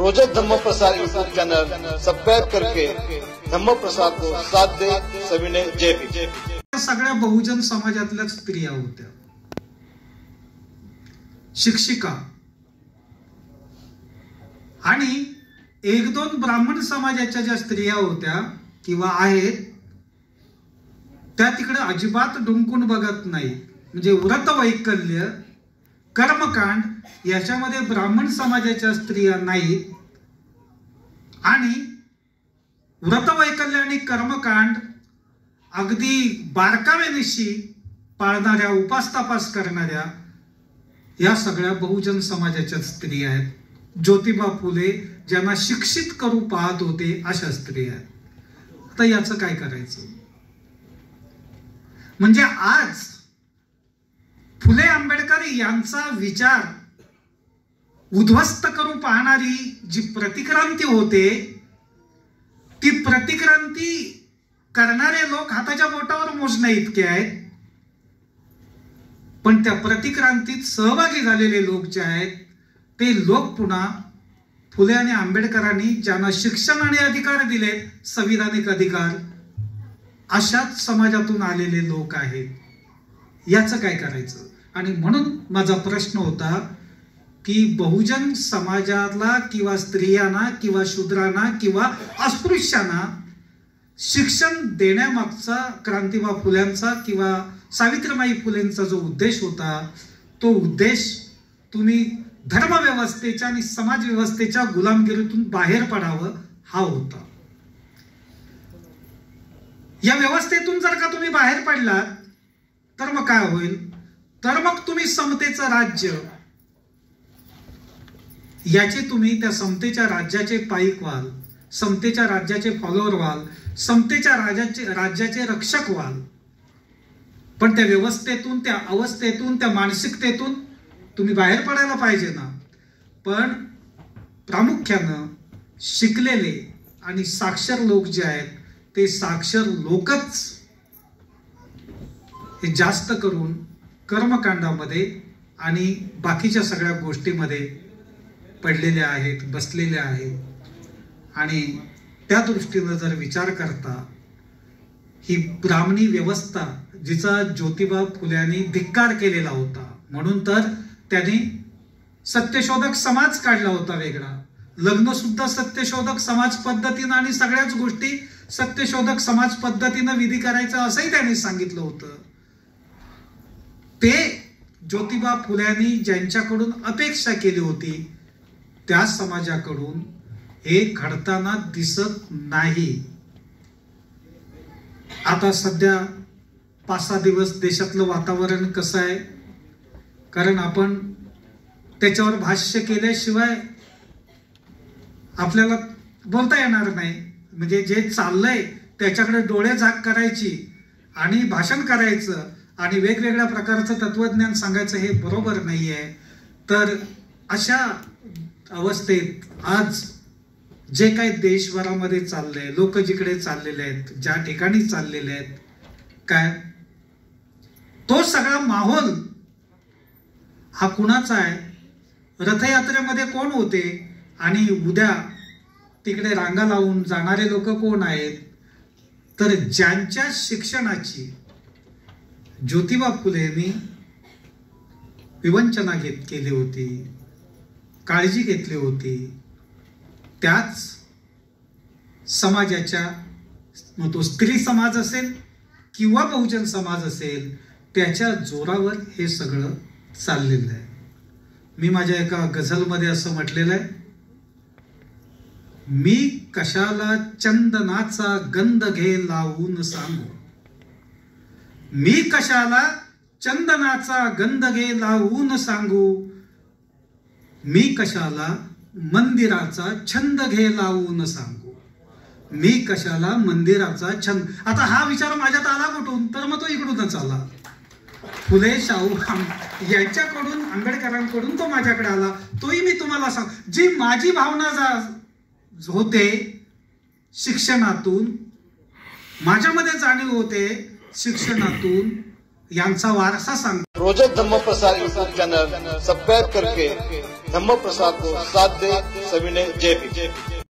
रोजक धम्म प्रसार YouTube channel subscribe करके धम्म प्रसार को साथ दे। सविनय जय भीम। सगळ्या बहुजन समाजातल्या स्त्रिया होत्या, शिक्षिका आणि एक दोन ब्राह्मण समाजाच्या ज्या स्त्रिया होत्या किंवा आहेत त्या तिकडे अजिबात डुंकून बघत नाही. म्हणजे व्रत वैकल्य, कर्मकांड याच्यामध्ये ब्राह्मण समाजाच्या स्त्रिया नाहीत आणि व्रत वैकल्य आणि कर्मकांड अगदी बारकावेनिशी पाळणाऱ्या, उपासतापास करणाऱ्या या सगळ्या बहुजन समाजाच्या स्त्रिया आहेत. ज्योतिबा फुले ज्यांना शिक्षित करू पाहत होते अशा स्त्रिया आहेत. आता याचं काय करायचं? म्हणजे आज फुले आंबेडकर यांचा विचार उद्ध्वस्त करू पाहणारी जी प्रतिक्रांती होते, ती प्रतिक्रांती करणारे लोक हाताच्या बोटावर मोजण्या इतके आहेत. पण त्या प्रतिक्रांतीत सहभागी झालेले लोक जे आहेत ते लोक पुन्हा फुले आणि आंबेडकरांनी ज्यांना शिक्षण आणि अधिकार दिले, संविधानिक अधिकार, अशाच समाजातून आलेले लोक आहेत. याचं काय करायचं? आणि म्हणून माझा प्रश्न होता की बहुजन समाजाला किंवा स्त्रियांना किंवा शूद्रांना किंवा अस्पृश्यांना शिक्षण देण्यामागचा क्रांतीबा फुल्यांचा किंवा सावित्रीबाई फुलेंचा जो उद्देश होता, तो उद्देश तुम्ही धर्मव्यवस्थेच्या आणि समाज व्यवस्थेच्या गुलामगिरीतून बाहेर पडावं हा होता. या व्यवस्थेतून जर का तुम्ही बाहेर पडलात तर मग काय होईल? तर मग तुम्ही समतेचं राज्य याचे तुम्ही त्या समतेच्या राज्याचे पाईक व्हाल, समतेच्या राज्याचे फॉलोअर व्हाल, समतेच्या राज्याचे रक्षक व्हाल. पण त्या व्यवस्थेतून, त्या अवस्थेतून, त्या मानसिकतेतून तुम्ही बाहेर पडायला पाहिजे ना. पण प्रामुख्यानं शिकलेले आणि साक्षर लोक जे आहेत ते साक्षर लोकच हे जास्त करून कर्मकांडामध्ये आणि बाकीच्या सगळ्या गोष्टीमध्ये पडलेले आहेत, बसलेले आहेत. आणि त्या दृष्टीनं जर विचार करता ही ब्राह्मणी व्यवस्था जिचा ज्योतिबा फुल्यांनी धिक्कार केलेला होता, म्हणून तर त्यांनी सत्यशोधक समाज काढला होता वेगळा. लग्न सुद्धा सत्यशोधक समाज पद्धतीनं आणि सगळ्याच गोष्टी सत्यशोधक समाज पद्धतीनं विधी करायचं असंही त्यांनी सांगितलं होतं. ते ज्योतिबा फुल्यांनी ज्यांच्याकडून अपेक्षा केली होती त्या समाजाकडून हे घडताना दिसत नाही. आता सध्या 5-6 दिवस देशातलं वातावरण कसं आहे? कारण आपण त्याच्यावर भाष्य केल्याशिवाय आपल्याला बोलता येणार नाही. म्हणजे जे चाललंय त्याच्याकडे डोळे झाक करायची आणि भाषण करायचं आणि वेगवेगळ्या प्रकारचं तत्वज्ञान सांगायचं हे बरोबर नाहीये. तर अशा अवस्थेत आज जे काही देशभरामध्ये चाललंय, लोक जिकडे चाललेले आहेत, ज्या ठिकाणी चाललेले आहेत, काय तो सगळा माहोल हा कुणाचा आहे? रथयात्रेमध्ये कोण होते आणि उद्या तिकडे रांगा लावून जाणारे लोक कोण आहेत? तर ज्यांच्या शिक्षणाची ज्योतिबा फुलेंनी विवंचना केली होती, काळजी घेतली होती, त्याच समाजाच्या, मग तो स्त्री समाज असेल किंवा बहुजन समाज असेल, त्याच्या जोरावर हे सगळं चाललेलं आहे. मी माझ्या एका गझलमध्ये असं म्हटलेलं आहे, मी कशाला चंदनाचा गंध घे लावून सांगू, मी कशाला चंदनाचा गंध घे लावून सांगू, मी कशाला मंदिराचा छंद घे लावून सांगू, मी कशाला मंदिराचा छंद. आता हा विचार माझ्यात आला कुठून? तर मग तो इकडूनच आला. फुले शाहू यांच्याकडून, आंबेडकरांकडून तो माझ्याकडे आला. तोही मी तुम्हाला सांग, जी माझी भावना होते शिक्षणातून, माझ्यामध्ये जाणीव होते शिक्षणातून, यांचा वारसा सांगतो. रोजक धम्म प्रसार यूट्यूब चैनल सब्सक्राइब करके धम्म प्रसार को साथ दे। सभी ने जय पी।